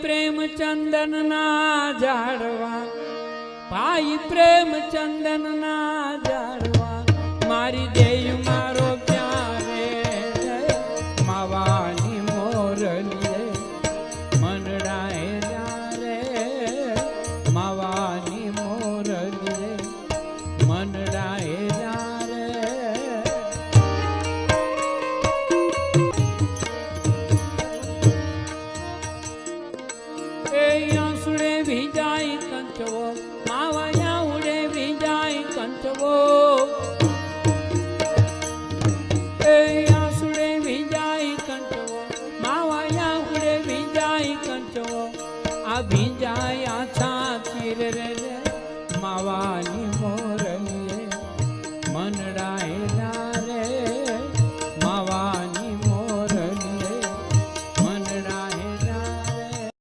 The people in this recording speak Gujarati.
પ્રેમ ચંદન ના ઝાડવા ભાઈ પ્રેમ ચંદન ના ઝાડવા મારી દેય મારો ક્યારે માવાની મોરલી મનડાએ રે માવાની મોરલી મનડાએ રે એ આંસુડે ભીજાય કંચવો માવાયા ઉડે ભીજાય કંચવો એ આંસુડે ભીજાય કંચવો માવાયા ઉડે ભીજાય કંચવો આ ભીજાય આછા ચીર રે